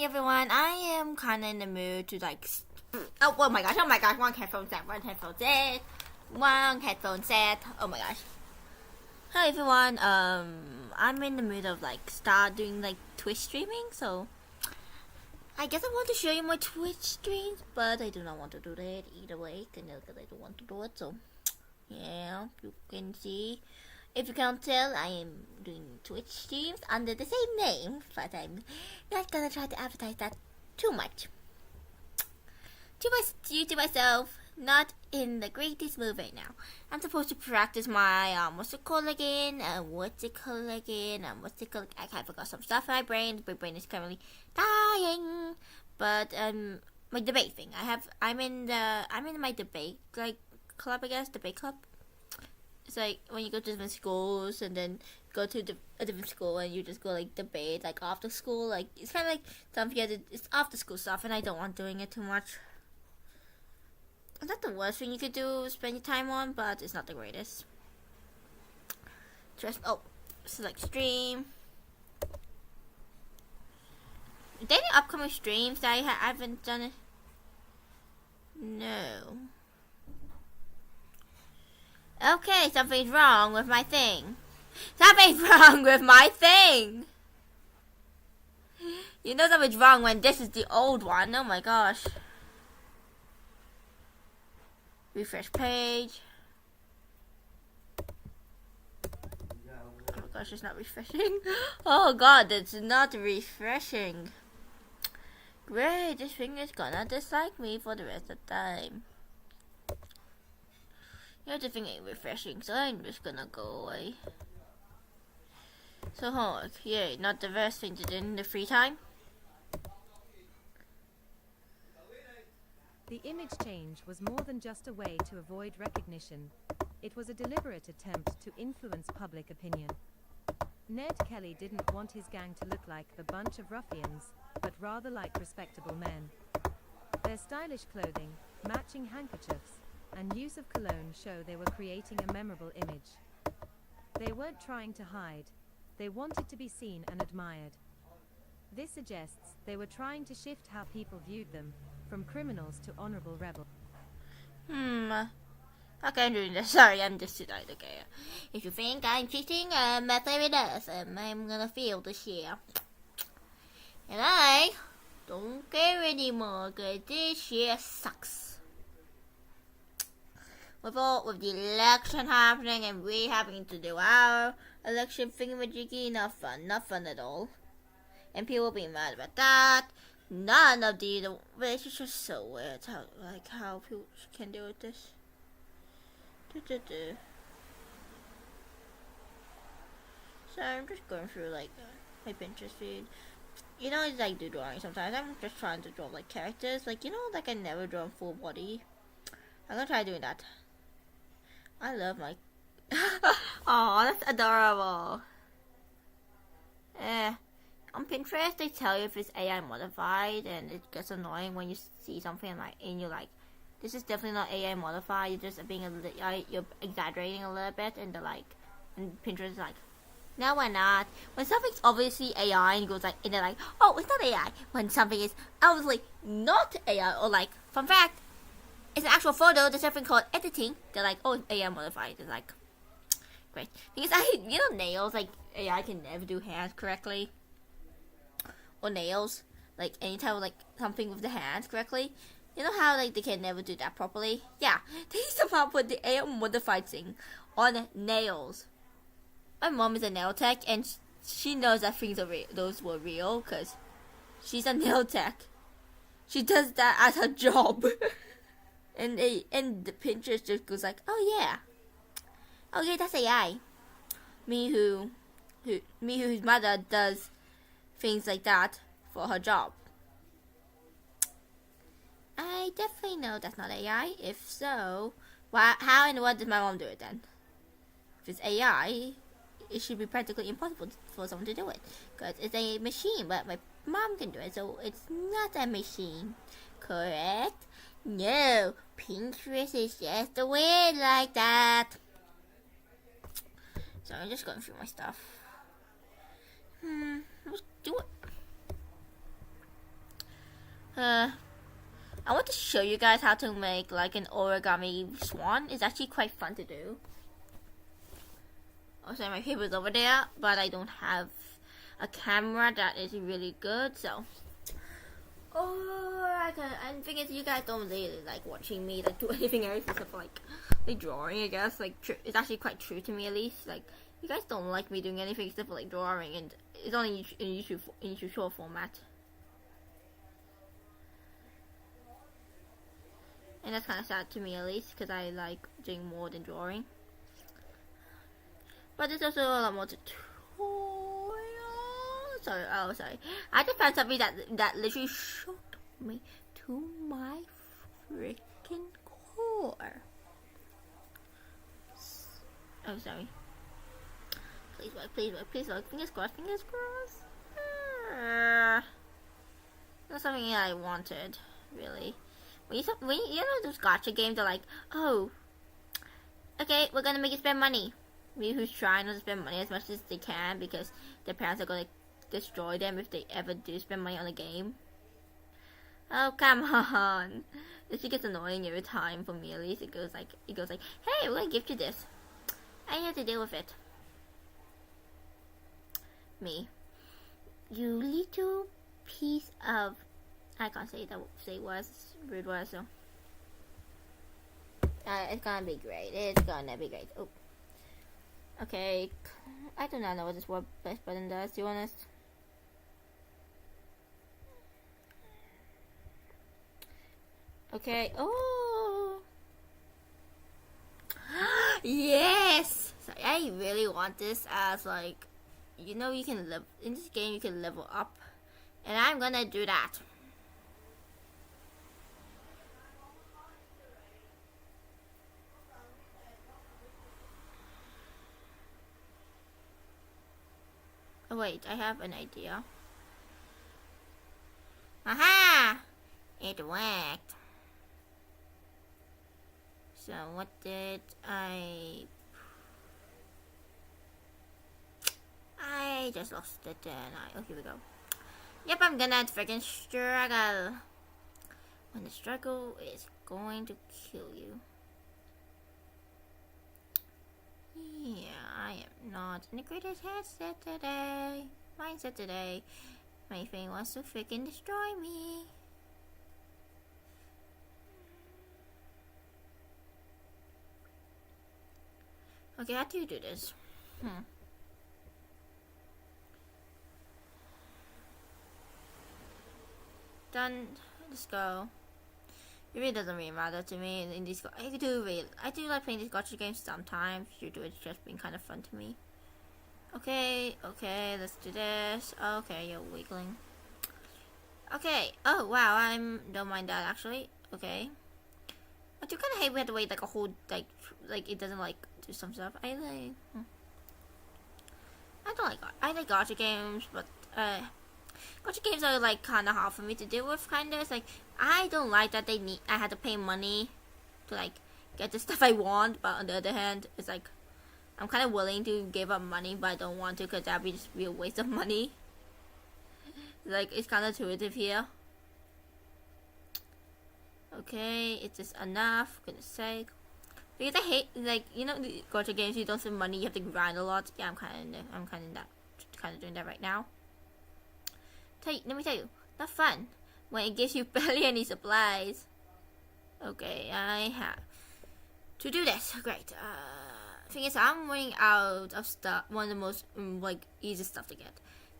everyone, I am kind of in the mood to oh my gosh, one headphone set, oh my gosh. Hi everyone, I'm in the mood of start doing Twitch streaming, so I guess I want to show you my Twitch streams, but I do not want to do that either way, because I don't want to do it, so yeah, you can see. If you can't tell, I am doing Twitch streams under the same name, but I'm not gonna try to advertise that too much. To myself, not in the greatest mood right now. I'm supposed to practice my, I forgot some stuff in my brain. My brain is currently dying. But, my debate thing. I'm in my debate, club, I guess, debate club. It's when you go to different schools and then go to a different school and you just go debate after school. It's kind of something it's after school stuff, and I don't want doing it too much. It's not the worst thing you could do, spend your time on, but it's not the greatest. Select stream. Are there any upcoming streams that I haven't done it? No. Okay, something's wrong with my thing. You know something's wrong when this is the old one. Oh my gosh. Refresh page. Oh my gosh, it's not refreshing. Oh god, it's not refreshing. Great, this thing is gonna dislike me for the rest of the time. The thing ain't refreshing, so I'm just gonna go away. So homework, yay, not the best thing to do in the free time. The image change was more than just a way to avoid recognition. It was a deliberate attempt to influence public opinion. Ned Kelly didn't want his gang to look like a bunch of ruffians, but rather like respectable men. Their stylish clothing, matching handkerchiefs, and use of cologne show they were creating a memorable image. They weren't trying to hide. They wanted to be seen and admired. This suggests they were trying to shift how people viewed them, from criminals to honorable rebels. Okay, I'm doing this. Sorry, I'm just too tired. Okay. If you think I'm cheating, my favorite is, I'm gonna feel this year. And I don't care anymore, cause this year sucks. With the election happening and we having to do our election thingamajiggy, not fun at all. And people being mad about that. None of but it's just so weird how people can do with this. So I'm just going through my Pinterest feed. You know, it's do drawing sometimes. I'm just trying to draw characters. I never draw full body. I'm gonna try doing that. I love my... Aw, that's adorable. On Pinterest, they tell you if it's AI modified, and it gets annoying when you see something and you're like, this is definitely not AI modified, you're just being you're exaggerating a little bit, and and Pinterest is no, we're not. When something's obviously AI, and it goes and they're oh, it's not AI. When something is obviously not AI, or fun fact, it's an actual photo, there's something called editing. They're oh, AI modified. It's great. Because nails, AI can never do hands correctly. Or nails. Anytime something with the hands correctly. You know how they can never do that properly? Yeah. They somehow put the AI modified thing on nails. My mom is a nail tech, and she knows that those were real, because she's a nail tech. She does that as her job. And the Pinterest just goes oh yeah, that's AI. Whose mother does things like that for her job. I definitely know that's not AI. If so, how in the world does my mom do it then? If it's AI, it should be practically impossible for someone to do it, because it's a machine. But my mom can do it, so it's not a machine, correct? No, Pinterest is just weird like that. So I'm just going through my stuff. Let's do it. I want to show you guys how to make like an origami swan. It's actually quite fun to do. Also, my paper's over there, but I don't have a camera that is really good, so. Oh, and the thing is, you guys don't really like watching me like do anything else except like drawing. I guess like it's actually quite true to me at least. Like you guys don't like me doing anything except for like drawing, and it's only in YouTube short format. And that's kind of sad to me at least, because I like doing more than drawing. But there's also a lot more tutorial. Sorry. I just found something that literally shocked me to my freaking core. Oh, sorry. Please work. Fingers crossed. That's something I wanted, really. When you know those gacha games are like, oh, okay, we're gonna make you spend money. Me who's trying to spend money as much as they can because their parents are gonna destroy them if they ever do spend money on a game. Oh, come on. This shit gets annoying every time for me at least. It goes like, hey, we're gonna gift you this. I have to deal with it. Me. You little piece of... I can't say words. Rude words, so. It's gonna be great. Oh. Okay. I do not know what this word button does, to be honest. Okay. Oh. Yes! So I really want this as like, you know, you can live in this game. You can level up, and I'm gonna do that. Oh wait, I have an idea. Aha! It worked. So what did I just lost it, and oh, here we go. Yep, I'm gonna freaking struggle. When the struggle is going to kill you. Yeah, I am not in the greatest mindset today. My thing wants to freaking destroy me. Okay, how do you do this? Done. Let's go. It really doesn't really matter to me in these. I do like playing these gacha games sometimes. Due to it just being kind of fun to me. Okay, let's do this. Okay, you're wiggling. Okay. Oh wow, don't mind that actually. Okay. I do kind of hate we have to wait like a whole like it doesn't like do some stuff. I like gacha games, but gacha games are like kind of hard for me to deal with. Kinda, it's like I don't like that I had to pay money to like get the stuff I want. But on the other hand, it's like I'm kind of willing to give up money, but I don't want to because that'd be just be a waste of money. Like it's kind of intuitive here. Okay, it's just enough. For goodness sake. Because I hate like the gacha games. You don't spend money. You have to grind a lot. Yeah, I'm kind of doing that right now. Let me tell you, not fun when it gives you barely any supplies. Okay, I have to do this. Great. Thing is, I'm running out of stuff. One of the most easiest stuff to get.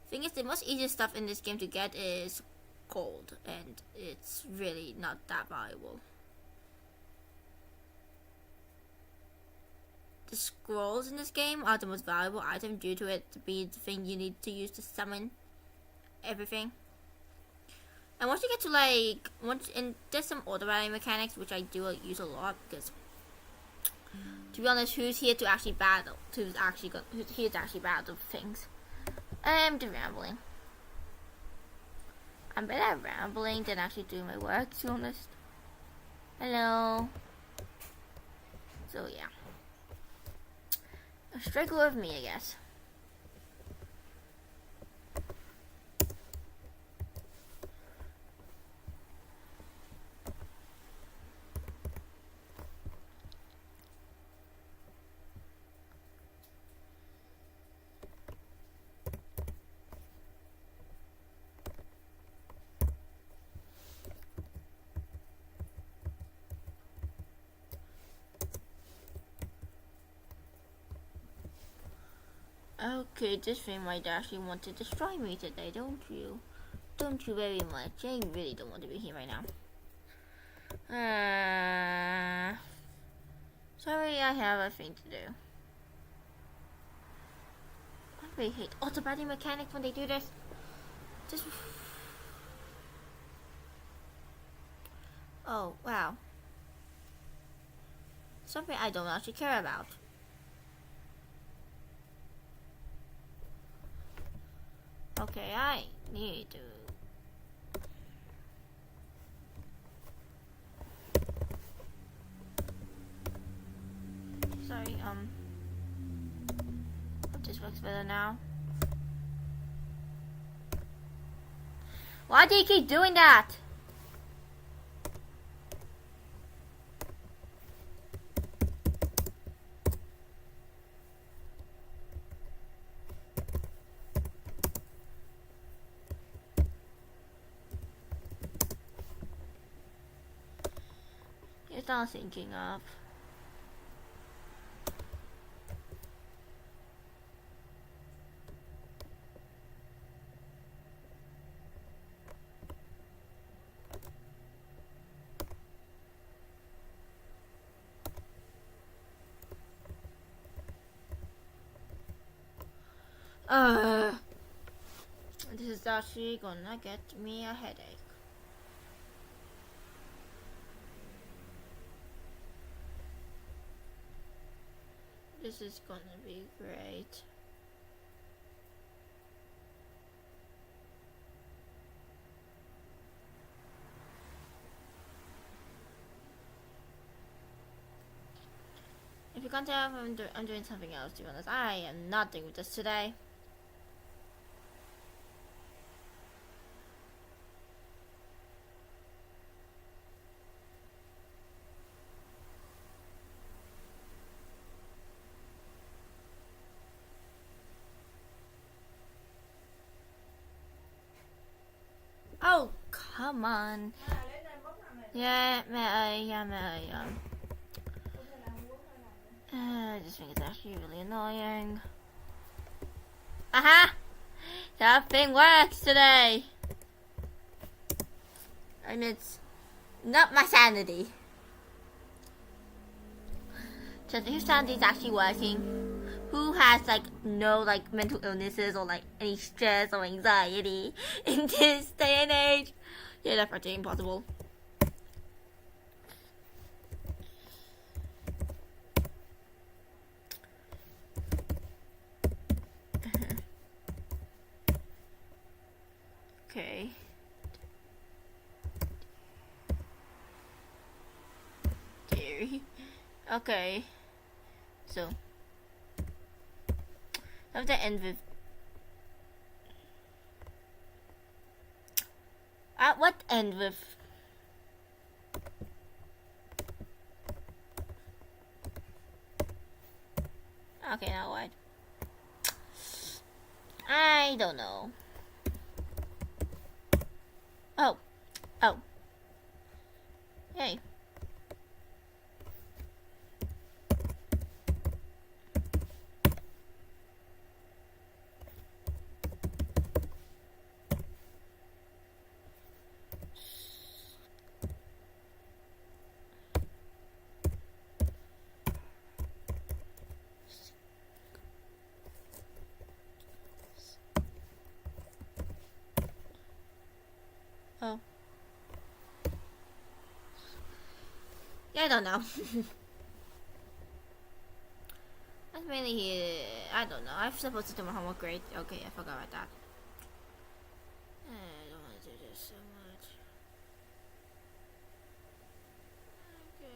Thing is, the most easiest stuff in this game to get is gold, and it's really not that valuable. The scrolls in this game are the most valuable item due to it to be the thing you need to use to summon everything. And once you get to there's some auto battling mechanics which I do use a lot because to be honest, who's here to actually battle? Who's here to actually battle things? I'm just rambling. I'm better at rambling than actually doing my work, to be honest. Hello. So yeah. A struggle of me, I guess. Okay, this thing might actually want to destroy me today, don't you? Don't you very much. I really don't want to be here right now. Sorry, I have a thing to do. I really hate automatic mechanics when they do this. Just... Oh, wow. Something I don't actually care about. Okay, I need to... Sorry, hope this works better now. Why do you keep doing that? It's not thinking of. This is actually gonna get me a headache. This is gonna be great. If you can't tell, I'm doing something else, to be honest. I am not doing this today. Oh, come on. Yeah, mẹ ơi, this thing is actually really annoying. Aha! That thing works today! And it's not my sanity. So whose sanity is actually working? Who has like no like mental illnesses or like any stress or anxiety in this day and age? Yeah, that's pretty impossible. Okay. Dairy. Okay. So I have to end with what end with okay, now what? I don't know. Oh. Hey. Oh. Yeah, I don't know. That's mainly I don't know. I'm supposed to do my homework grade. Okay, I forgot about that. I don't want to do this so much. Okay.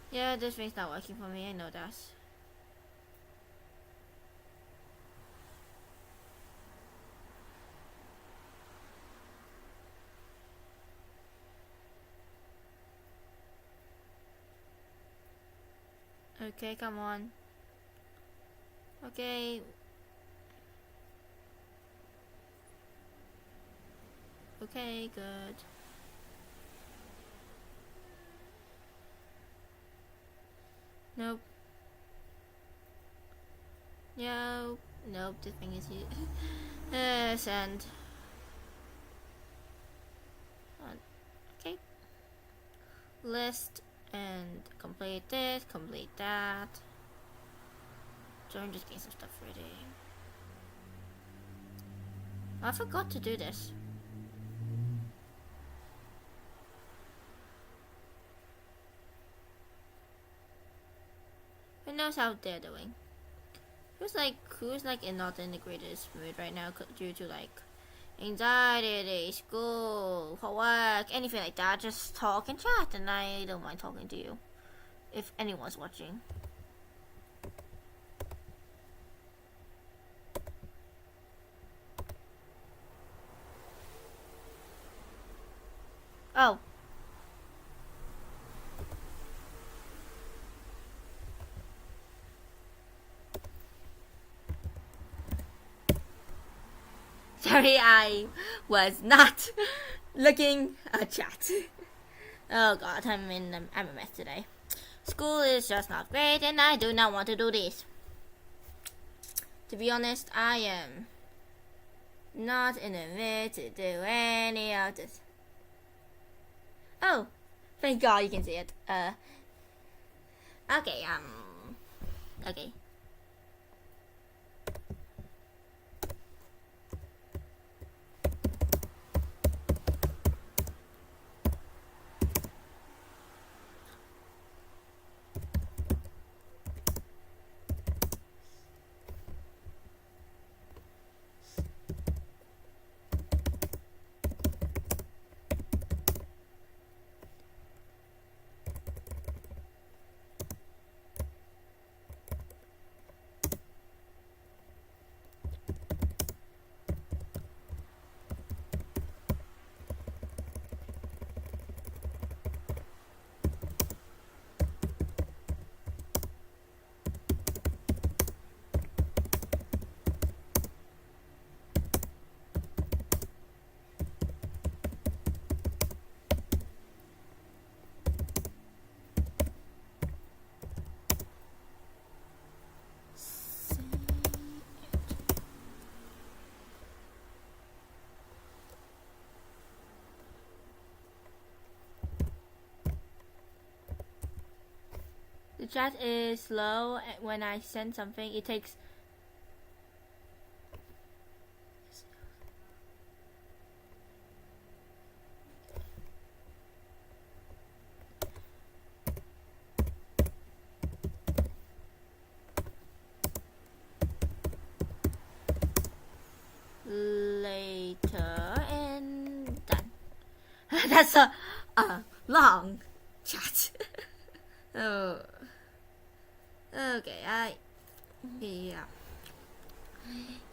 Yeah, this thing's not working for me. I know that. Okay, come on. Okay. Okay, good. Nope. Nope. Nope, the thing is you. Send. Okay. List and complete this, complete that. So I'm just getting some stuff ready. I forgot to do this. Who knows how they're doing? Who's not in the greatest mood right now due to like anxiety, school, work, anything like that? Just talk and chat, and I don't mind talking to you if anyone's watching. Oh. Sorry, I was not looking at chat. Oh god, I'm a mess today. School is just not great, and I do not want to do this. To be honest, I am not in the mood to do any of this. Oh, thank god you can see it. Okay, okay. The chat is slow when I send something. It takes later and done. That's a long chat. Oh. Okay,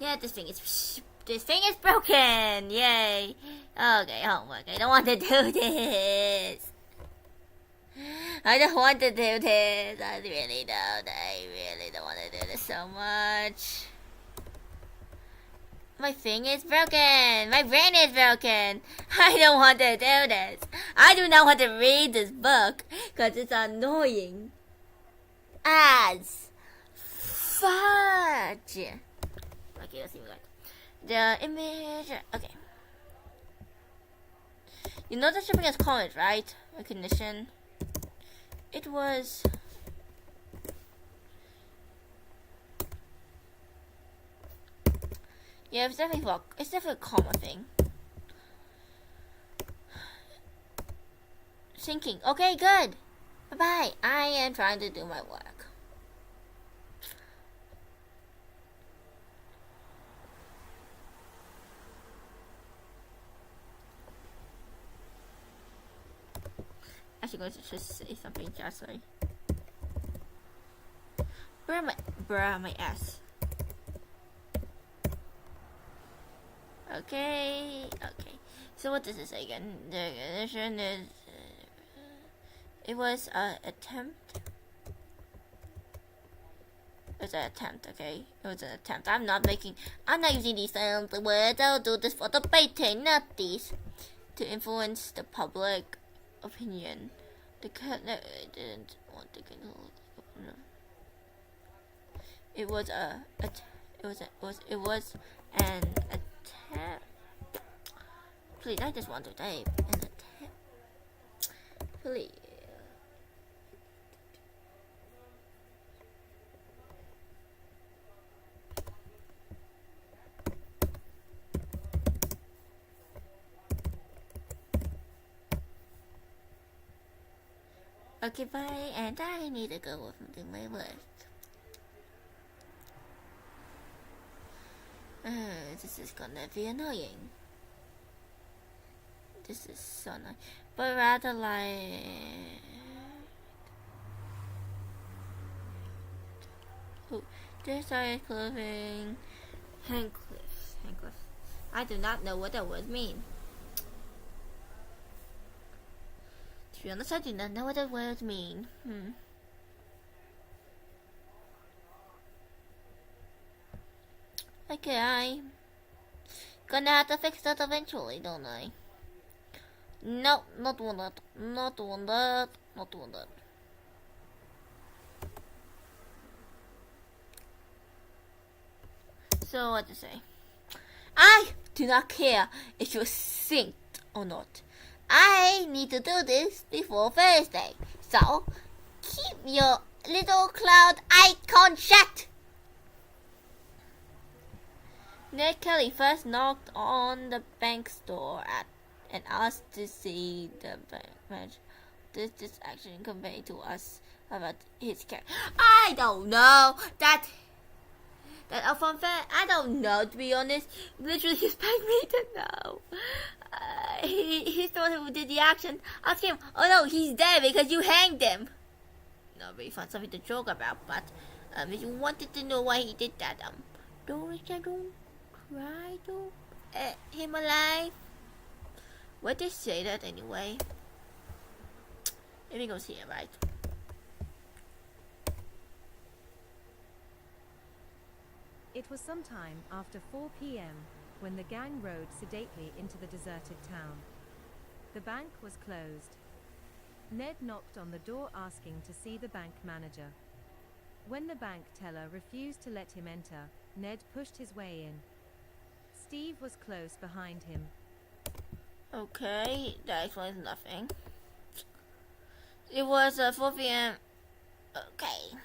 yeah, this thing is broken. Yay. Okay, homework. I don't want to do this. I don't want to do this. I really don't want to do this so much. My thing is broken. My brain is broken. I don't want to do this. I do not want to read this book because it's annoying as fudge. Okay, let's see what the image. Okay. You know that shipping has comments, right? Recognition. It was. Yeah, it's definitely a common thing. Thinking. Okay, good. Bye bye. I am trying to do my work. Actually, going to just say something. Just sorry. Bruh, my ass. Okay. So what does it say again? The ignition is. It was an attempt was an attempt, okay? It was an attempt. I'm not using these words. I'll do this for debating, not these. To influence the public opinion. The cat didn't want to control. It was an attempt. Please, I just want to type an attempt. Please. Okay, bye, and I need to go with my list. This is gonna be annoying. This is so annoying. But rather like... Oh, this is clothing. Handcliffs. I do not know what that word means. To be honest, I do not know what that word means. Okay, I'm gonna have to fix that eventually, don't I? No, not doing that. So, what to say? I do not care if you're synced or not. I need to do this before Thursday. So, keep your little cloud icon shut! Ned Kelly first knocked on the bank's door and asked to see the bank manager. This action conveyed to us about his character. I don't know that fun fact. I don't know, to be honest. Literally, his bank made to know. He thought who did the action. Ask him. Oh no, he's dead because you hanged him. Not really fun something to joke about, but if you wanted to know why he did that, don't try to him alive. Why'd they say that anyway? Let me go see it, right? It was sometime after 4 p.m. when the gang rode sedately into the deserted town. The bank was closed. Ned knocked on the door asking to see the bank manager. When the bank teller refused to let him enter, Ned pushed his way in. Steve was close behind him. Okay, that explains nothing. It was 4 p.m. Okay.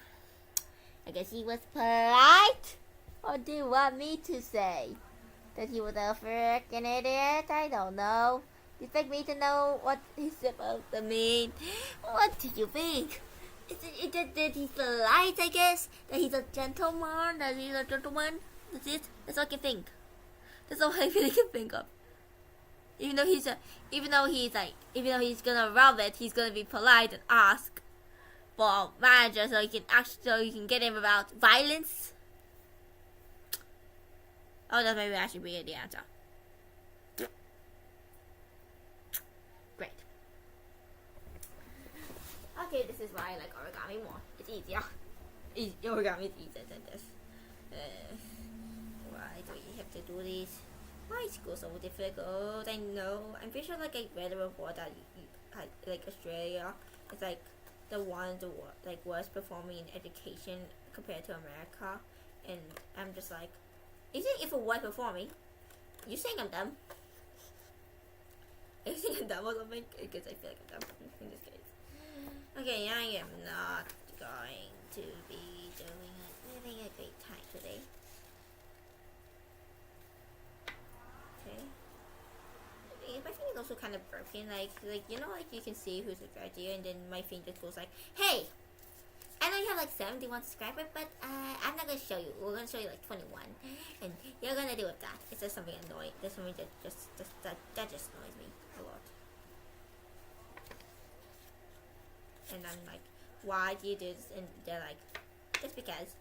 I guess he was polite? Or do you want me to say that he was a freaking idiot? I don't know. You expect me to know what he's supposed to mean? What do you think? Is it that he's polite, I guess? That he's a gentleman? That's it? That's all I can think. That's all I really can think of. Even though he's gonna rob it, he's gonna be polite and ask for a manager so he can get him about violence. Oh, that maybe actually be the answer. Great. Okay, this is why I like origami more. It's easier. Origami is easier than this. Why do we have to do this? Why is school so difficult? I know. I'm pretty sure I read a report that Australia is the ones worst performing in education compared to America, and I'm just like, isn't if a white performing? You saying I'm dumb? Are you saying I'm dumb or something? Because I feel like I'm dumb in this case. Okay, I am not going to be having a great time today. Okay. My thing is also kind of broken. You can see who's subscribed to you, and then my thing just goes like, "Hey, I know you have 71 subscribers, but I'm not gonna show you. We're gonna show you 21, and you're gonna deal with that." It's just something annoying. There's something that just annoys me a lot. And I'm like, "Why do you do this?" And they're like, "Just because."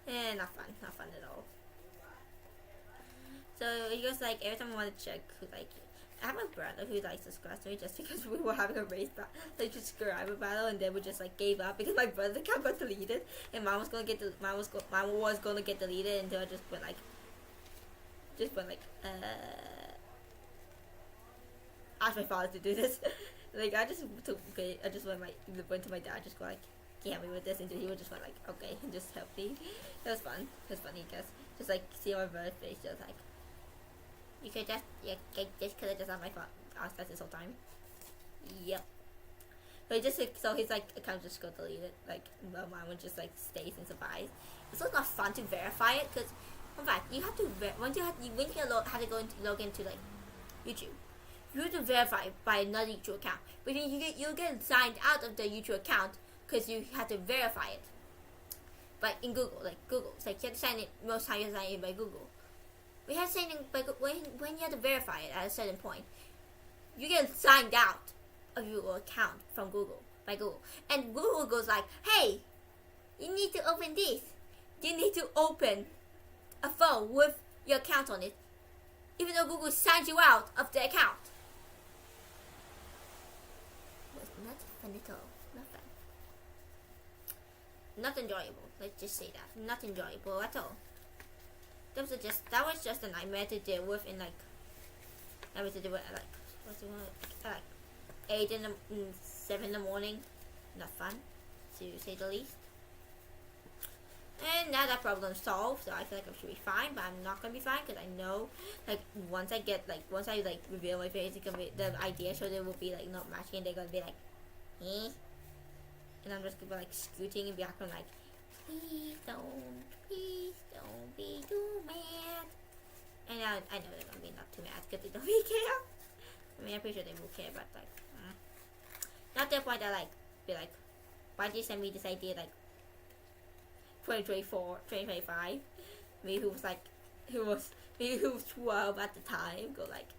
Not fun at all. So it goes every time I want to check, I have a brother who like subscribed to me just because we were having a race battle, like subscriber battle, and then we just like gave up because my brother account got deleted, and mine was gonna get deleted, until I just went like asked my father to do this. Like I just went to my dad, just go like, can you help me with this, and he would just went like, okay, and just help me. It was fun. It was funny because just like see my brother's face, just like, you could just could have just had my phone asked that this whole time. Yep. But so his like account just got deleted. Like well, mine would just like stays and survives. It's also not fun to verify it because, in fact, you have to when you have to go into log into like YouTube. You have to verify by another YouTube account, but then you get signed out of the YouTube account because you have to verify it. But in Google, it's like you have to sign it. Most times you sign in by Google. We have to sign in by when you have to verify it at a certain point. You get signed out of your account from Google by Google, and Google goes like, "Hey, you need to open this. You need to open a phone with your account on it, even though Google signed you out of the account." Not fun at all. Not fun. Not enjoyable. Let's just say that. Not enjoyable at all. That was just a nightmare to deal with in like. I was to do it at like 8 and 7 in the morning. Not fun, to say the least. And now that problem's solved, so I feel like I should be fine, but I'm not gonna be fine because I know, like, once I reveal my face, it's gonna be, the idea show they will be like not matching, and they're gonna be like, eh, and I'm just gonna be like scooting in the background like, please don't be too mad. And I know they're gonna be not too mad because they don't really care. I mean, I'm pretty sure they will care, but like, not to the point that like, be like, why did you send me this idea like 2024, 2025? Me who was 12 at the time, go like,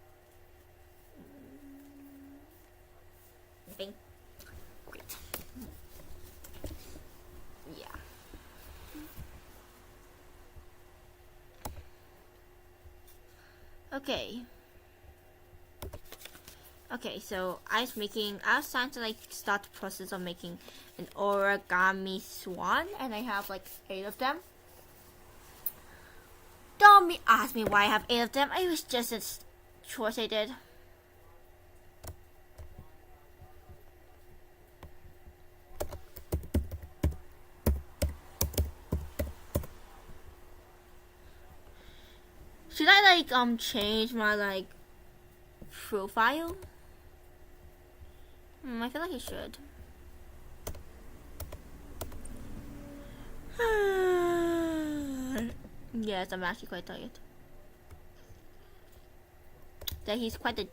nothing. Great. Yeah. Okay, so I was trying to like start the process of making an origami swan, and I have like 8 of them. Don't ask me why I have 8 of them. It was just a choice I did. Should I like change my like profile? I feel like I should. Yes, I'm actually quite tired. That he's quite a.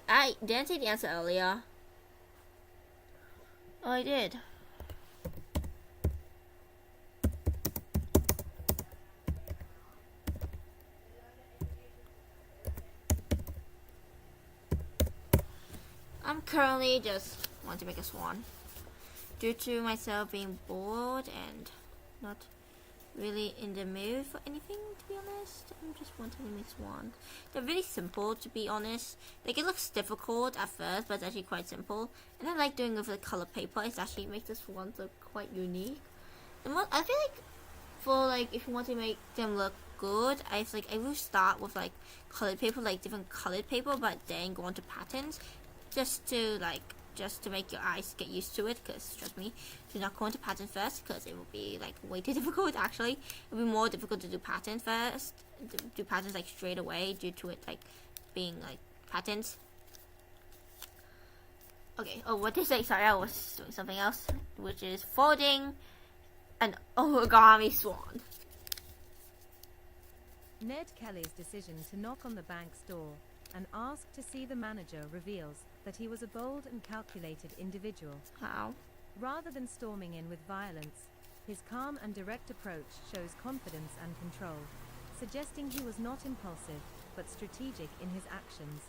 I didn't say the answer earlier. Oh, I did. I'm currently just want to make a swan. Due to myself being bored and not really in the mood for anything, to be honest. I'm just wanting to make swans. They're really simple, to be honest. Like, it looks difficult at first, but it's actually quite simple. And I like doing it with the color paper. It actually makes the swans look quite unique. I feel like for like if you want to make them look good, I will start with like colored paper, like different colored paper, but then go on to patterns. Just to make your eyes get used to it, because trust me, do not go into pattern first, because it will be like way too difficult. Actually, it will be more difficult to do pattern first, do patterns like straight away, due to it like being like patterns. Okay, oh, what did I say? Sorry, I was doing something else, which is folding an origami swan. Ned Kelly's decision to knock on the bank's door and ask to see the manager reveals that he was a bold and calculated individual. How? Rather than storming in with violence, his calm and direct approach shows confidence and control, suggesting he was not impulsive, but strategic in his actions.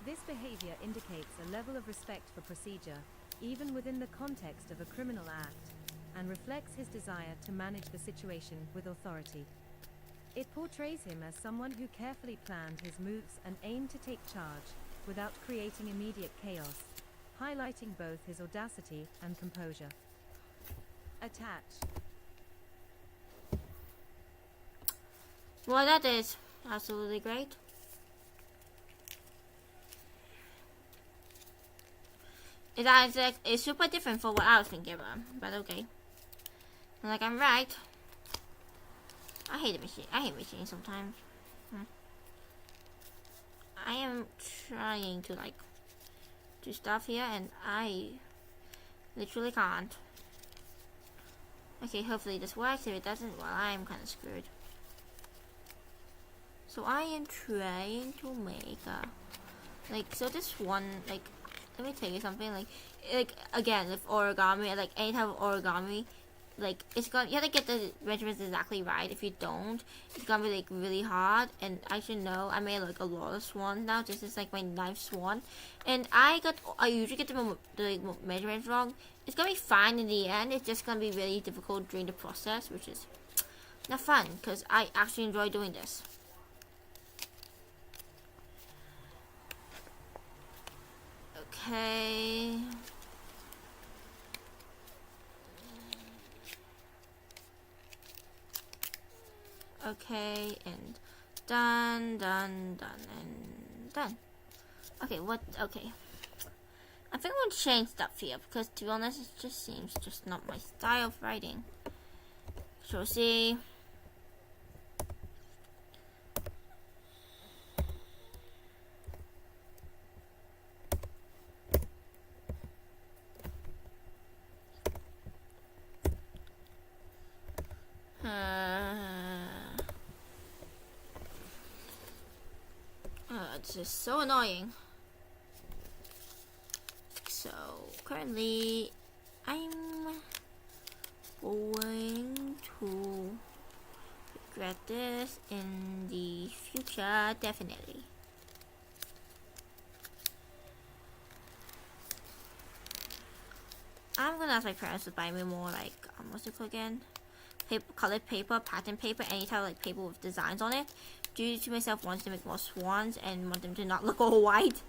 This behavior indicates a level of respect for procedure, even within the context of a criminal act, and reflects his desire to manage the situation with authority. It portrays him as someone who carefully planned his moves and aimed to take charge, without creating immediate chaos, highlighting both his audacity and composure. Attach. Well, that is absolutely great. It's super different for what I was thinking about, but okay. Like, I'm right. I hate the machine. I hate machines sometimes. I am trying to like do stuff here, and I literally can't. Okay, hopefully this works. If it doesn't, well, I am kind of screwed. So I am trying to make so this one, like, let me tell you something, like again, with origami, like any type of origami, like you have to get the measurements exactly right. If you don't, it's gonna be like really hard. And I should know, I made like a lot of swans now. This is like my 9th swan, and I usually get the measurements wrong. It's gonna be fine in the end. It's just gonna be really difficult during the process, which is not fun because I actually enjoy doing this. Okay. Okay, and done, and done. Okay, okay. I think I'm gonna change stuff here because, to be honest, it just seems just not my style of writing. So we'll see. This is so annoying. So currently I'm going to regret this in the future, definitely. I'm gonna ask my parents to buy me more like what's it called again? Colored paper, pattern paper, any type of like paper with designs on it. Due to myself wanting to make more swans and want them to not look all white.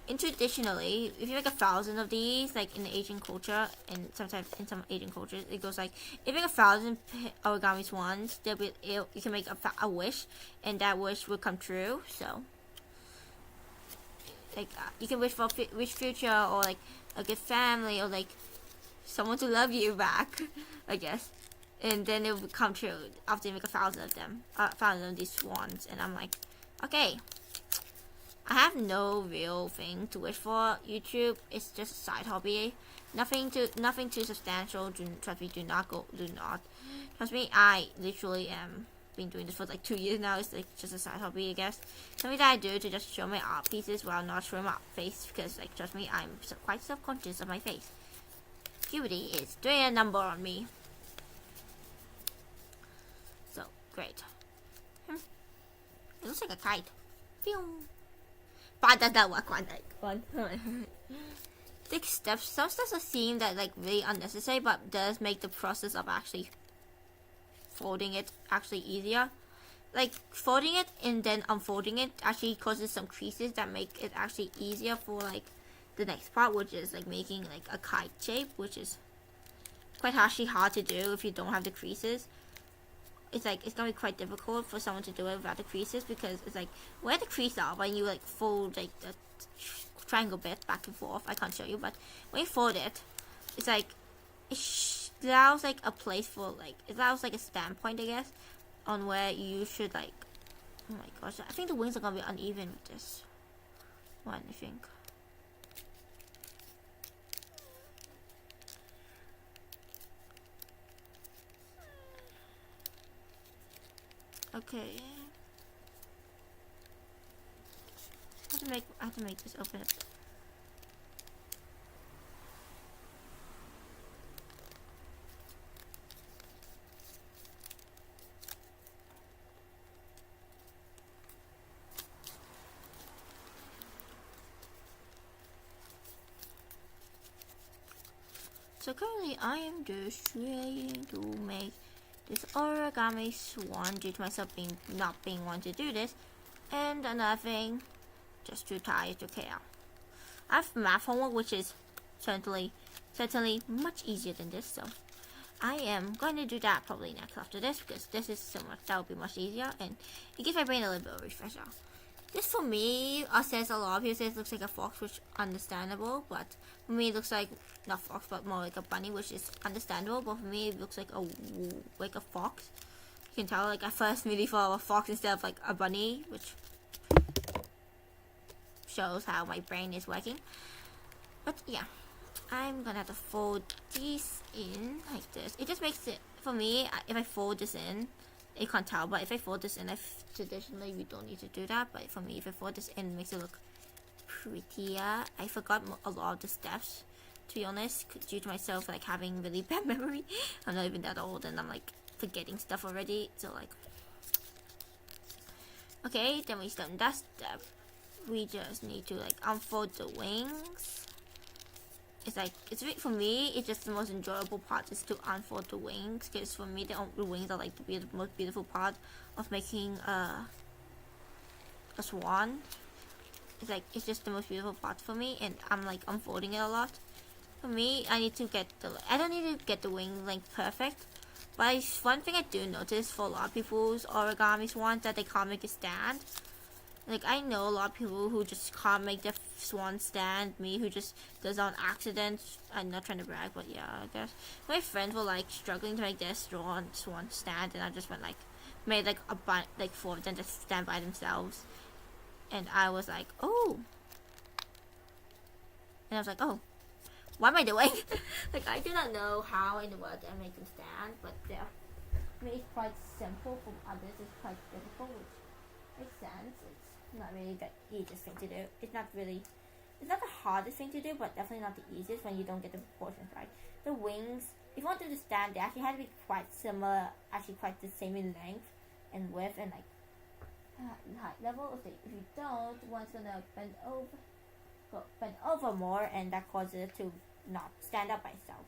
And traditionally, if you make 1,000 of these, like in the Asian culture, and sometimes in some Asian cultures, it goes like, if you make 1,000 origami swans, you can make a wish, and that wish will come true. So, like, you can wish for wish future, or like a good family, or like someone to love you back, I guess. And then it will come true after you make 1,000 of them, 1,000 of these swans. And I'm like, okay, I have no real thing to wish for. YouTube, it's just a side hobby. Nothing too substantial. Trust me, do not. Trust me, I literally am been doing this for like 2 years now. It's like just a side hobby, I guess. Something that I do to just show my art pieces while not showing my face, because like trust me, I'm quite self-conscious of my face. Puberty is doing a number on me. Great. It looks like a kite. Phew. But does that work one? Take steps. Some steps seem that like really unnecessary, but does make the process of actually folding it actually easier. Like folding it and then unfolding it actually causes some creases that make it actually easier for like the next part, which is like making like a kite shape, which is quite actually hard to do if you don't have the creases. It's like it's gonna be quite difficult for someone to do it without the creases, because it's like where the creases are when you like fold like the triangle bit back and forth. I can't show you, but when you fold it, it's like it allows like a place for like it allows like a standpoint, I guess, on where you should like. Oh my gosh, I think the wings are gonna be uneven with this one. I think. Okay. I have to make this open up. So currently I am just trying to make this origami swan due to myself not being one to do this, and another thing, just too tired to care. I have math homework, which is certainly much easier than this, so I am going to do that probably next after this, because this is so much, that will be much easier, and it gives my brain a little bit of a refresher. This for me, says a lot of people say it looks like a fox, which is understandable, but for me it looks like, not fox, but more like a bunny, which is understandable, but for me it looks like a fox. You can tell, like, I first really thought of a fox instead of like a bunny, which shows how my brain is working. But yeah, I'm gonna have to fold these in like this. It just makes it, for me, if I fold this in, you can't tell, but if I fold this in, traditionally we don't need to do that, but for me, if I fold this in, it makes it look prettier. I forgot a lot of the steps, to be honest, due to myself like having really bad memory. I'm not even that old and I'm like forgetting stuff already, so like, okay, then we start that step. We just need to like unfold the wings. It's like, for me, it's just the most enjoyable part is to unfold the wings, because for me the wings are like the most beautiful part of making a swan. It's like, it's just the most beautiful part for me, and I'm like unfolding it a lot. For me, I don't need to get the wing length perfect, but one thing I do notice for a lot of people's origami swans that they can't make it stand. Like, I know a lot of people who just can't make their swan stand. Me, who just does it on accident. I'm not trying to brag, but yeah, I guess. My friends were, like, struggling to make their swan stand, and I just went, like, made, like, like, 4 of them just stand by themselves. And I was like, oh. And I was like, oh. What am I doing? Like, I do not know how in the world I make them stand, but yeah. I mean, it's quite simple. For others, it's quite difficult, which makes sense. It's not really the easiest thing to do. It's not the hardest thing to do, but definitely not the easiest when you don't get the proportions right. The wings, if you want them to stand, they actually have to be quite similar, actually quite the same in length and width and like height level. If you don't, one's gonna bend over more, and that causes it to not stand up by itself.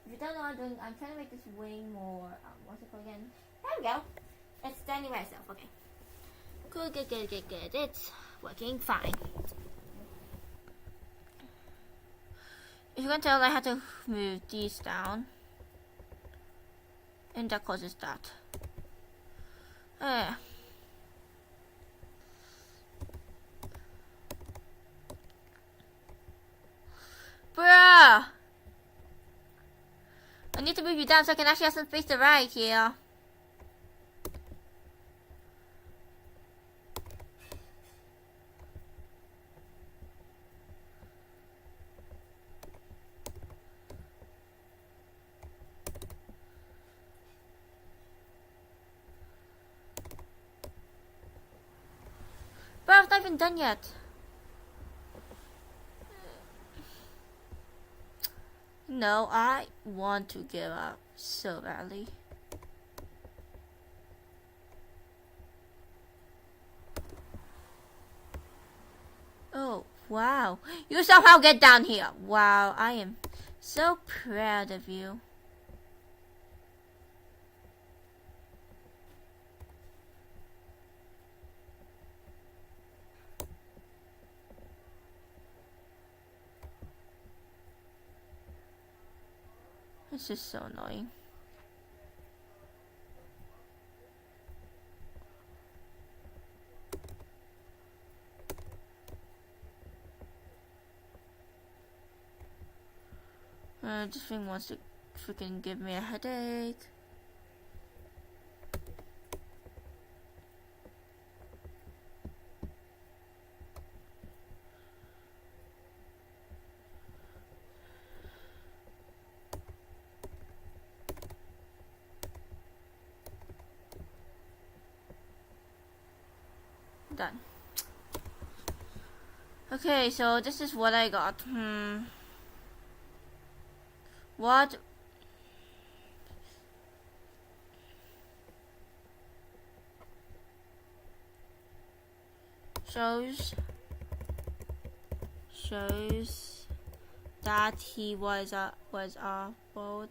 If you don't know what I'm doing, I'm trying to make this wing more, what's it called again? There we go. It's standing by itself, okay. Good. It's working fine. If you can tell, I had to move these down, and that causes that. Bruh! I need to move you down so I can actually have some space to write here. Bro, it's not even done yet. No, I want to give up so badly. Oh, wow. You somehow get down here. Wow, I am so proud of you. This is so annoying. This thing wants to freaking give me a headache. Done. Okay, so this is what I got. What? Shows that he was bold.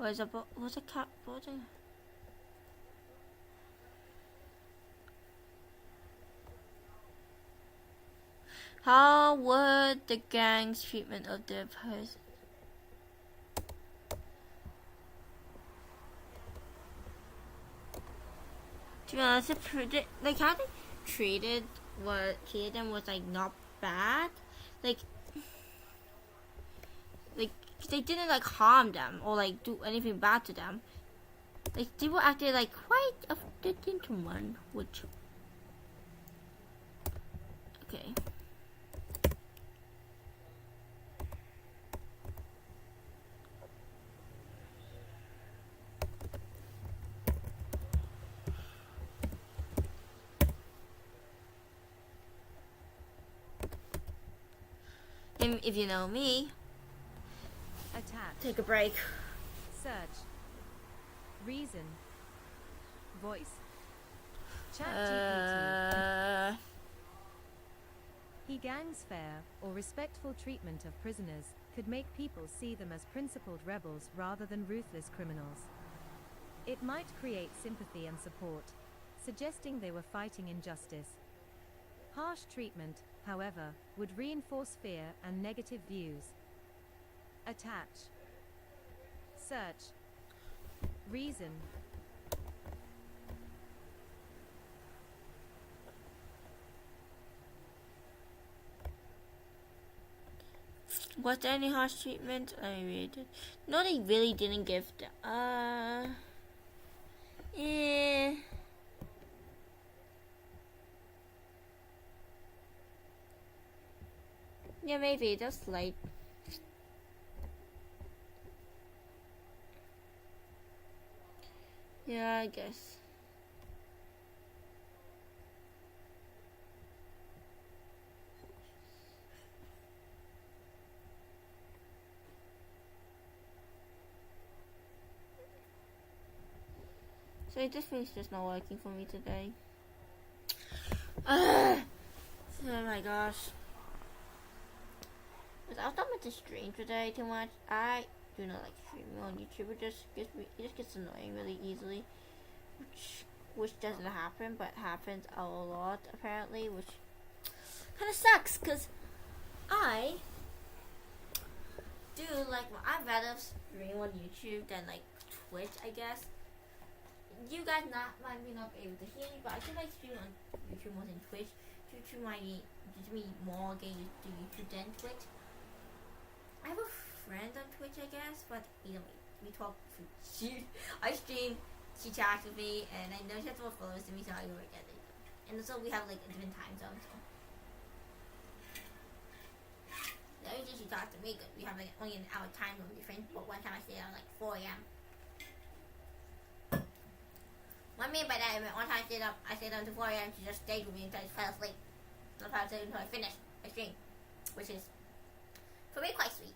Was a cat body? How would the gang's treatment of their person? To be honest, like how they treated them was like not bad. Like they didn't like harm them or like do anything bad to them. Like they were actually like quite a gentleman, which okay. And if you know me, Attach. take a break. Search. Reason. Voice. ChatGPT. He gangs fair or respectful treatment of prisoners could make people see them as principled rebels rather than ruthless criminals. It might create sympathy and support, suggesting they were fighting injustice. Harsh treatment, however, would reinforce fear and negative views. Attach. Search. Reason. Was there any harsh treatment? I read it. No, they really didn't give the yeah, maybe that's like yeah, I guess. So this thing's just not working for me today. Oh my gosh. I was talking about the stream today too much. I do not like streaming on YouTube. It just gets annoying really easily. Which doesn't happen, but happens a lot apparently, which kinda sucks because I do like I'd rather stream on YouTube than like Twitch, I guess. You guys might not be able to hear me, but I can like stream on YouTube more than Twitch due to me more getting used to YouTube than Twitch. I have a friend on Twitch, I guess, but you know we talk. I stream, she chats with me, and I know she has more followers than me, so I work at it. And also we have like a different time zone, so the only thing she talks to me, we have like only an hour time zone difference. But one time I stayed on like 4 a.m. What I mean by that, one time I stayed up to 4 a.m. She just stayed with me until I fell asleep. And I stayed until I finished my stream, which is for me quite sweet.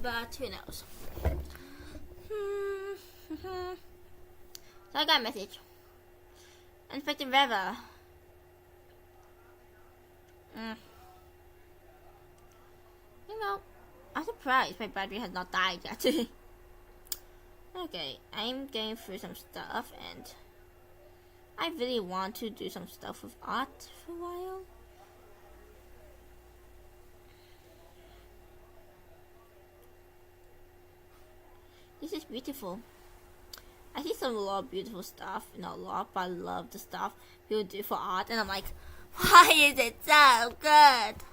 But who knows? So I got a message. Inspector Reva. You know, I'm surprised my battery has not died yet. Okay, I'm going through some stuff and I really want to do some stuff with art for a while. This is beautiful. I see a lot of beautiful stuff, not a lot, but I love the stuff people do for art, and I'm like, why is it so good?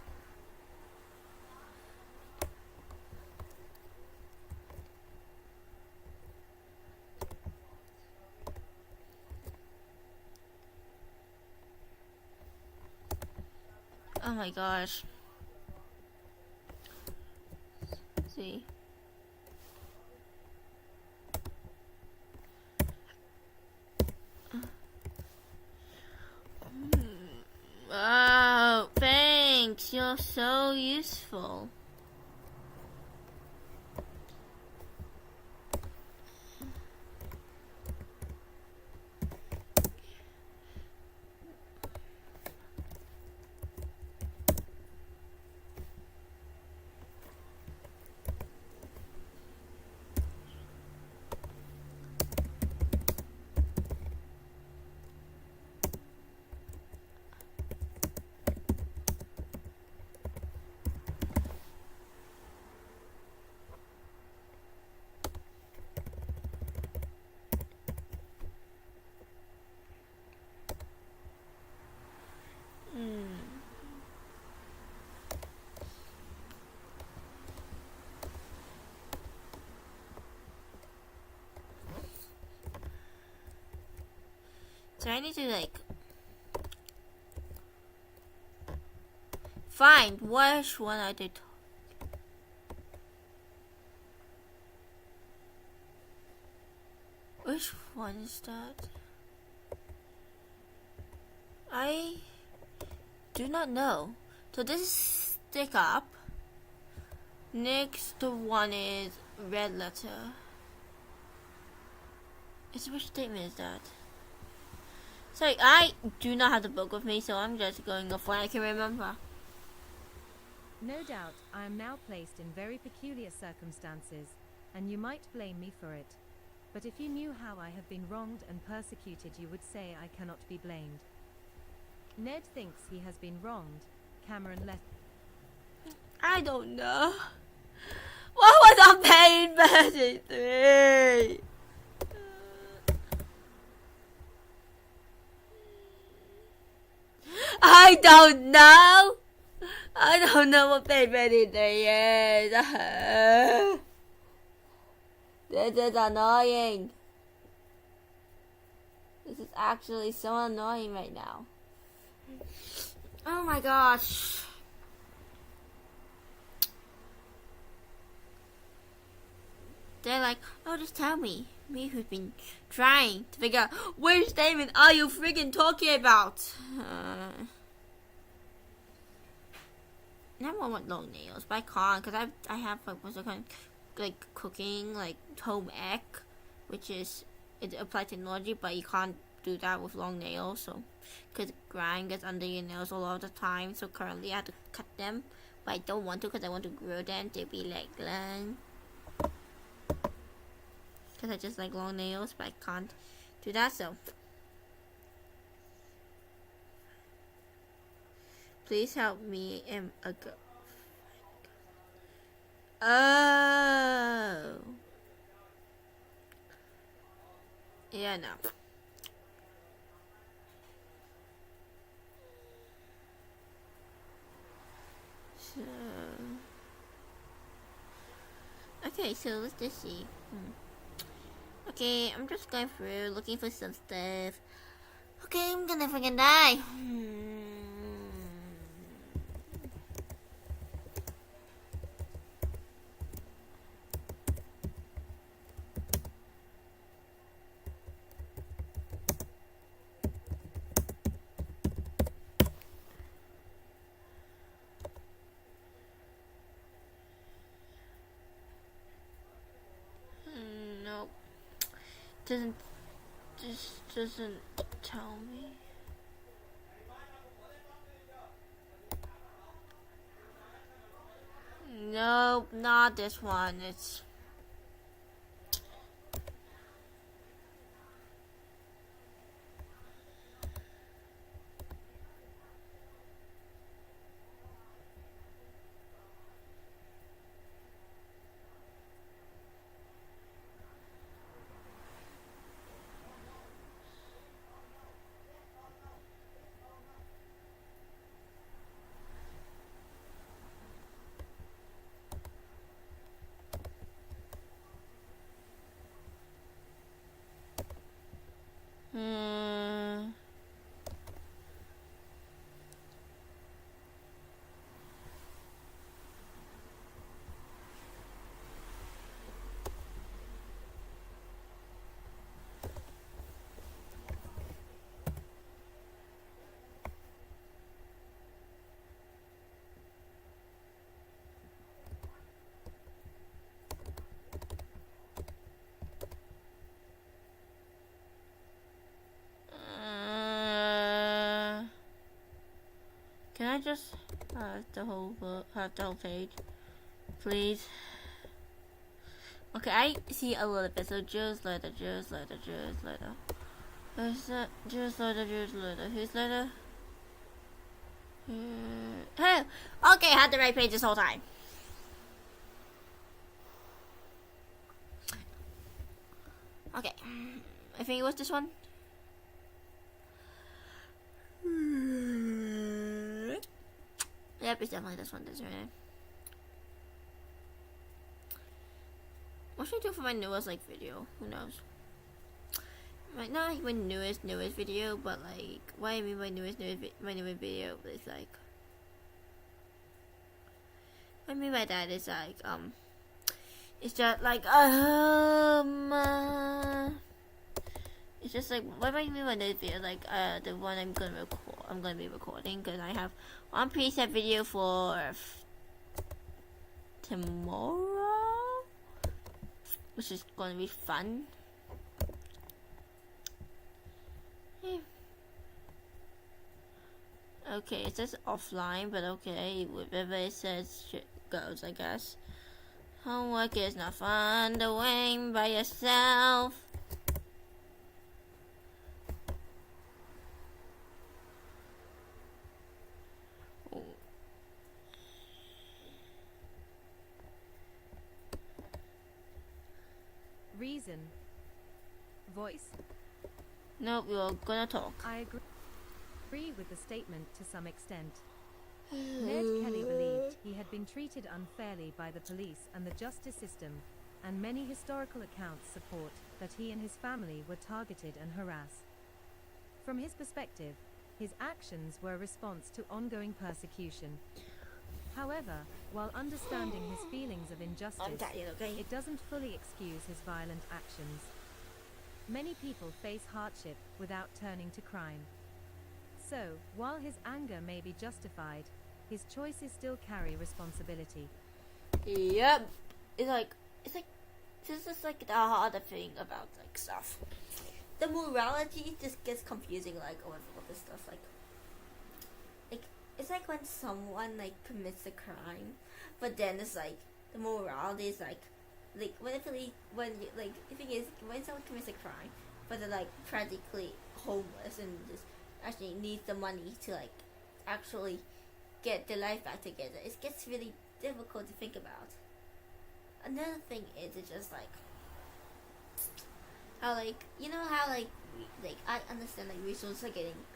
Oh my gosh. Let's see. Wow, thanks. You're so useful. So I need to like find which one I did. Which one is that? I do not know. So this is stick up. Next one is red letter. Which statement is that? Sorry, I do not have the book with me, so I'm just going off what I can remember. No doubt, I am now placed in very peculiar circumstances, and you might blame me for it. But if you knew how I have been wronged and persecuted, you would say I cannot be blamed. Ned thinks he has been wronged. Cameron left. I don't know. What was on page 33? I don't know. I don't know what page 33 is. This is annoying. This is actually so annoying right now. Oh my gosh. They're like, oh, just tell me. Me who's been trying to figure out which statement are you freaking talking about? Now I want long nails, but I can't because I have like what's it called, like cooking, like home ec, which is it applied technology, but you can't do that with long nails. So because grime gets under your nails a lot of the time, so currently I have to cut them, but I don't want to because I want to grow them to be like long. Because I just like long nails, but I can't do that, so please help me in a go. Oh. Yeah, no. So okay, so let's just see. Okay, I'm just going through looking for some stuff. Okay, I'm gonna freaking die. Nope. Doesn't tell me. Nope, not this one. It's can I just have the whole book, have the whole page, please? Okay, I see a little bit. So just later. Who's that? Just later. Who's later? Hey, okay, I had the right page this whole time. Okay, I think it was this one. Yep, it's definitely this one. This right. What should I do for my newest like video? Who knows? Like not like my newest video, but like what I mean by newest video is like what I mean by that is like it's just like it's just like what I mean by this video, like the one I'm gonna be recording, because I have one preset video for tomorrow, which is gonna be fun. Yeah. Okay, it says offline, but okay, whatever it says goes, I guess. Homework is not fun doing by yourself. Reason. Voice. No, we're gonna talk. I agree with the statement to some extent. Ned Kelly believed he had been treated unfairly by the police and the justice system, and many historical accounts support that he and his family were targeted and harassed. From his perspective, his actions were a response to ongoing persecution. However, while understanding his feelings of injustice, it doesn't fully excuse his violent actions. Many people face hardship without turning to crime. So, while his anger may be justified, his choices still carry responsibility. Yep. It's like this is like the harder thing about like stuff. The morality just gets confusing, like all this stuff, like it's like when someone like commits a crime, but then it's like the morality is like when the thing is when someone commits a crime, but they're like practically homeless and just actually needs the money to like actually get their life back together, it gets really difficult to think about. Another thing is it's just like how like how like I understand like resources are getting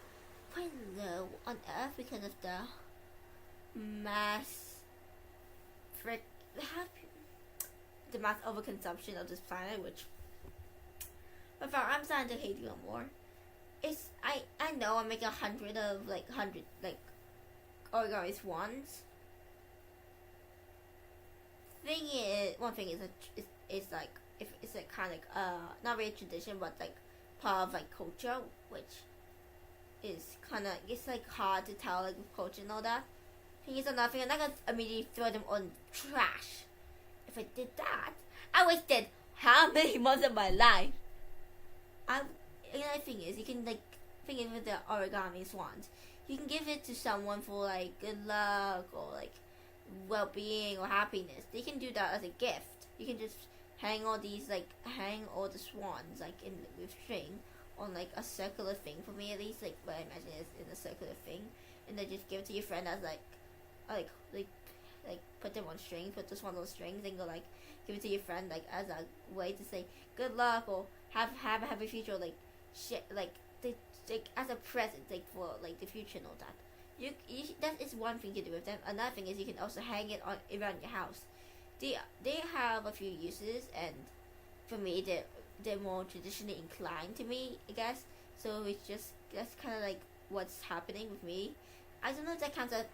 quite low on Earth because of the mass overconsumption of this planet, which but I'm starting to hate you more. It's I know I'm making 100 origami swans. One thing is it's like if it's like kind of like not really tradition, but like part of like culture, which is kind of it's like hard to tell like with culture and all that. Thing is another thing, I'm not gonna immediately throw them on trash. If I did that, I wasted how many months of my life. Another thing is you can like think of with the origami swans, you can give it to someone for like good luck or like well-being or happiness. They can do that as a gift. You can just hang all the swans like with string on like a circular thing, for me at least, like what I imagine is in a circular thing, and then just give it to your friend as like put them on strings, put the swans on strings, and go like give it to your friend like as a way to say good luck or have a happy future, like shit, like as a present, like for like the future and all that. You that is one thing to do with them. Another thing is you can also hang it on around your house. They have a few uses, and for me they're more traditionally inclined to me, I guess. So it's just that's kind of like what's happening with me. I don't know if that counts as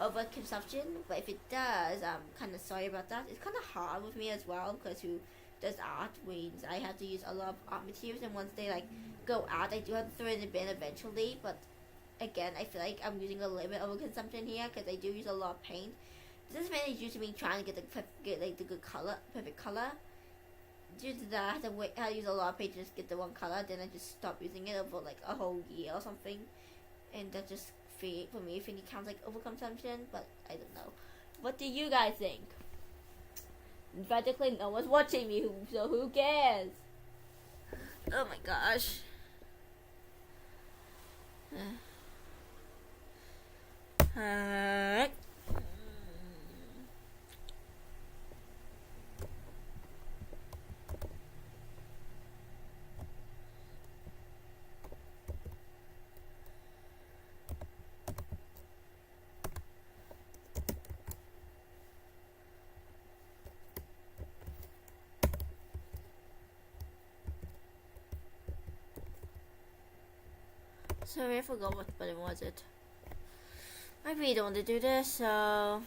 overconsumption, but if it does, I'm kind of sorry about that. It's kind of hard with me as well, because who does art means I have to use a lot of art materials, and once they like go out, I do have to throw it in the bin eventually. But again, I feel like I'm using a little bit of overconsumption here, because I do use a lot of paint. This is mainly due to me trying to get the good color, perfect color. Due to that, I have to use a lot of paint to just get the one color. Then I just stop using it over like a whole year or something, and that just for me, I think it counts like overconsumption. But I don't know. What do you guys think? Practically no one's watching me, so who cares? Oh my gosh. Sorry, I forgot what button was it. I really don't want to do this, so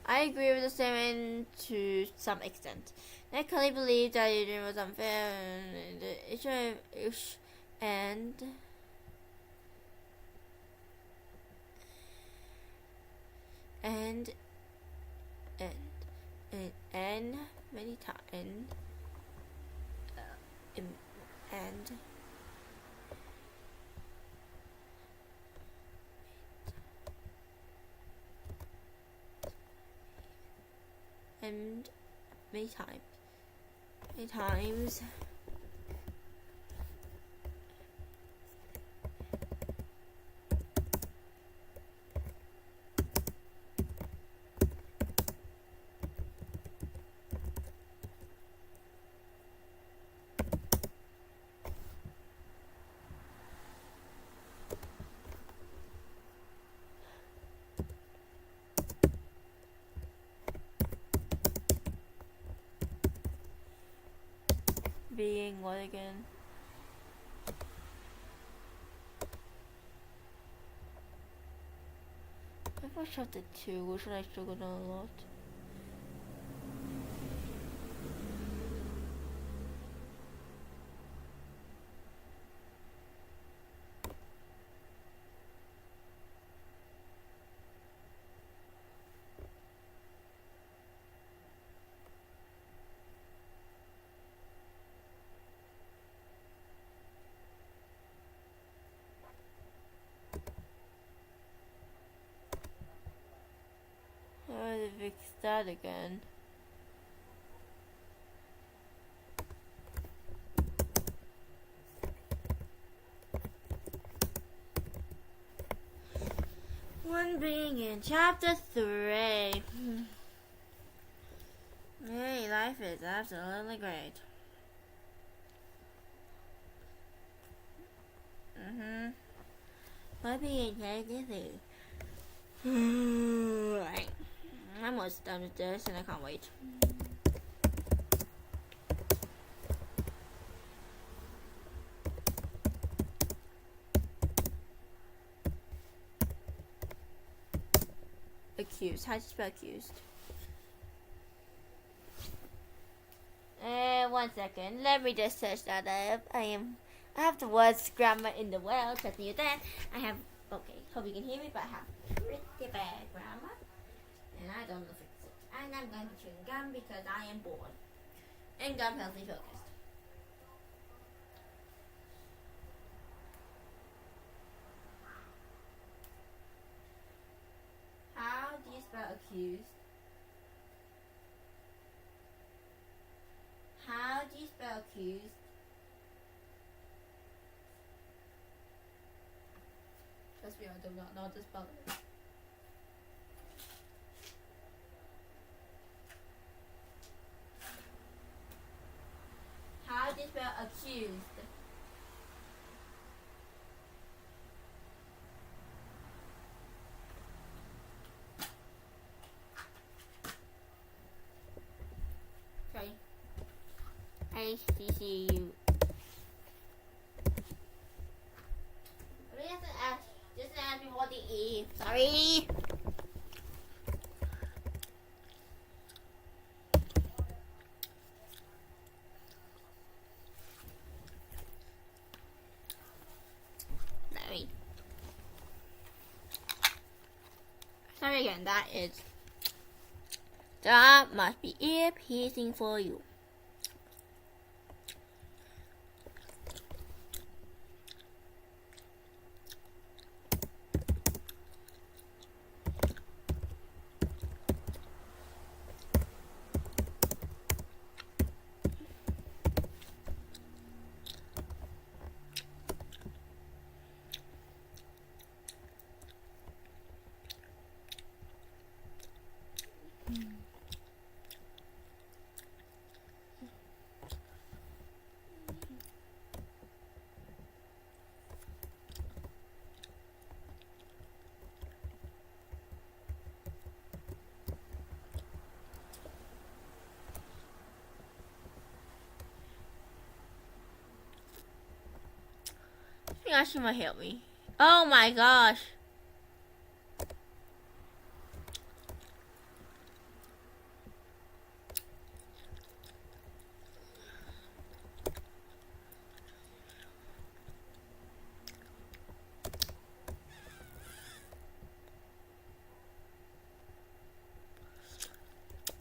I agree with the statement to some extent. I clearly believe that it was unfair and and many times and many times being what again? If I shot the 2, which one I struggled on a lot? How to fix that again? One being in chapter 3. Hey, life is absolutely great. One being in chapter 3. Right. I'm almost done with this and I can't wait. Accused. How do you spell accused? 1 second. Let me just search that up. I have the worst grammar in the world. Trust me with that. I have. Okay. Hope you can hear me, but I have pretty bad grammar, and I don't know fix it. And I'm going to chew gum because I am bored. And gum helps me focused. How do you spell accused? How do you spell accused? Trust me, I do not know how to spell it. How do you spell accused? Sorry. ACCU. Just ask me what the E. Sorry. Sorry again, that must be ear piercing for you. actually might help me. Oh my gosh.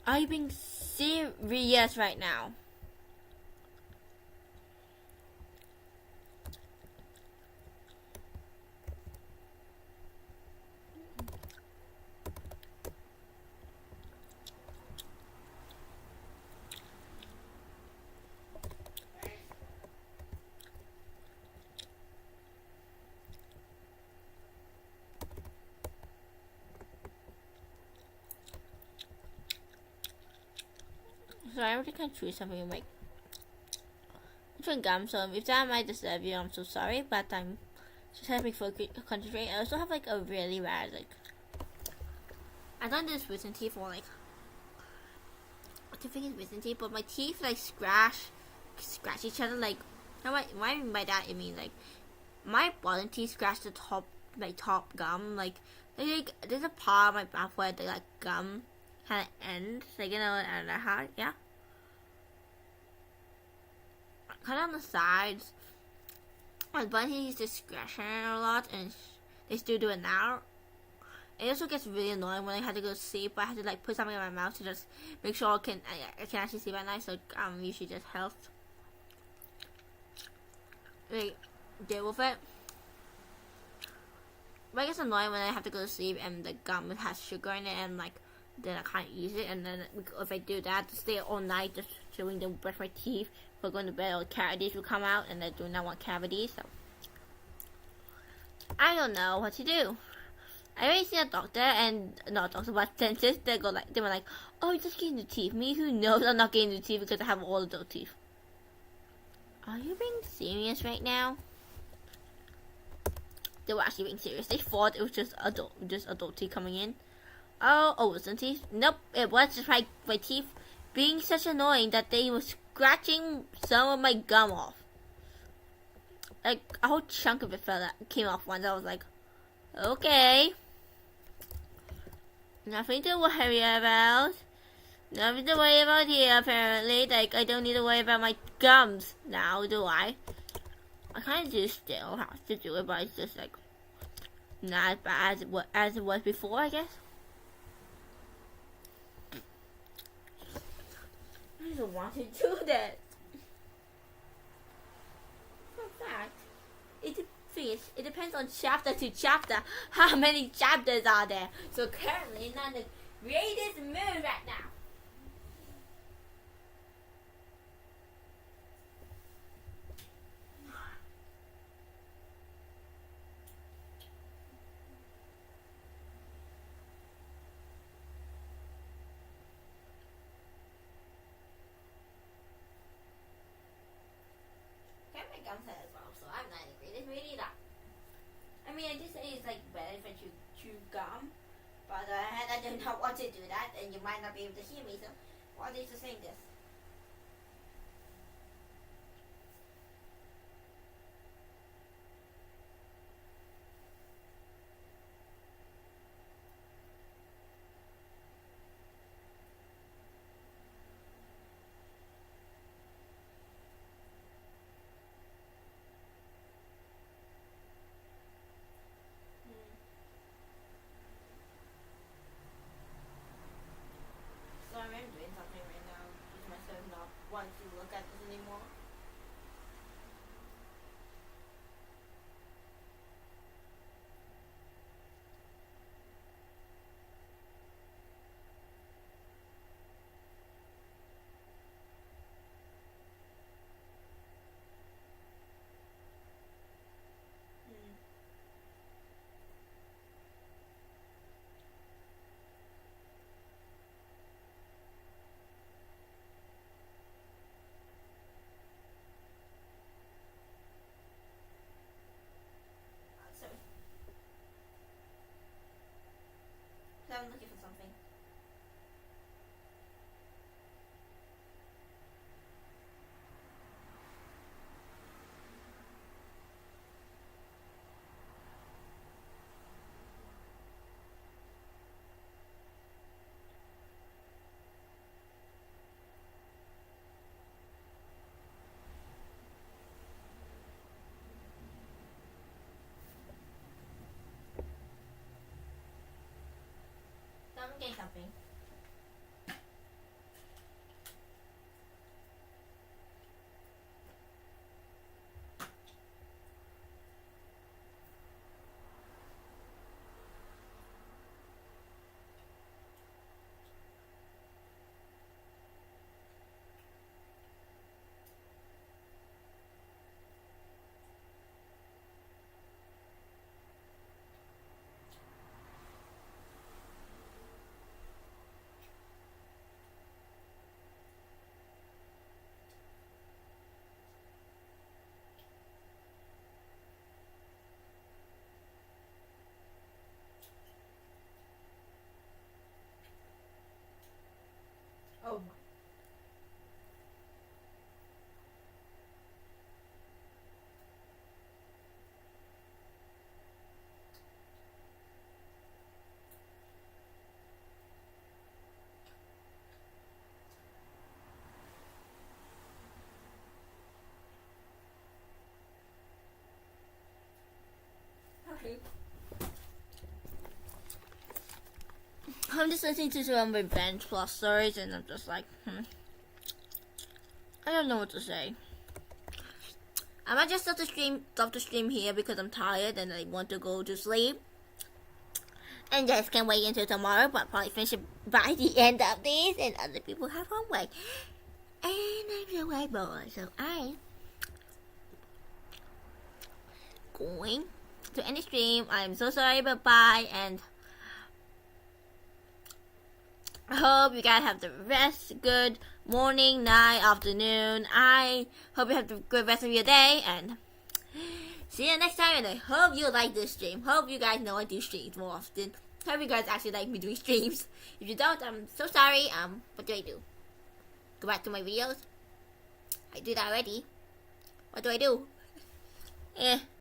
Are you being serious right now? So I really can't choose something like chewing gum. So if that might disturb you, I'm so sorry. But I'm just having focus, concentrate. I also have like a really bad like. I done this recently for like. I think it's recently, but my teeth like scratch each other. Like, what I mean by that, I mean like my bottom teeth scratch the top, my top gum. Like there's a part of my mouth where the like gum kind of ends. Like I don't know how. Yeah. Kind of on the sides. My bottom teeth used to scratch a lot, and they still do it now. It also gets really annoying when I had to go to sleep. I had to like put something in my mouth to just make sure I can actually sleep at night. So usually just helps. Like deal with it. But it gets annoying when I have to go to sleep and the gum has sugar in it and like then I can't use it. And then if I do that, to stay all night just chewing to brush my teeth for going to bed, all the cavities will come out, and I do not want cavities. So I don't know what to do. I already seen a doctor and not a doctor but dentist. They were like, oh, you're just getting the teeth. Me, who knows? I'm not getting the teeth because I have all adult teeth. Are you being serious right now? They were actually being serious. They thought it was just adult teeth coming in. Oh, it wasn't teeth. Nope, it was just my teeth being such annoying that they were scratching some of my gum off. Like a whole chunk of it came off once. I was like, okay. Nothing to worry about. Nothing to worry about here, apparently. Like, I don't need to worry about my gums now, do I? I kind of do still have to do it, but it's just, like, not as bad as it was before, I guess. I don't want to do that. In fact, it depends on chapter to chapter how many chapters are there. So currently not in the greatest mood right now. Okay, my gums hurt as well, so I'm not in the greatest mood either. I mean, I just say it's like better if I chew gum, but I do not want to do that, and you might not be able to hear me. So, why are they just saying this? So I'm doing something right now. Just myself not want to look at this anymore. Oh my. I'm just listening to some Revenge Plus stories, and I'm just like, I don't know what to say. I might just stop the stream here because I'm tired and I want to go to sleep. And just can't wait until tomorrow, but probably finish it by the end of this, and other people have homework. And I'm so way bored, so I'm going to end the stream. I'm so sorry, bye, and I hope you guys have the good morning, night, afternoon. I hope you have the good rest of your day, and see you next time. And I hope you like this stream. Hope you guys know I do streams more often. Hope you guys actually like me doing streams. If you don't, I'm so sorry. What do I do? Go back to my videos? I do that already. What do I do?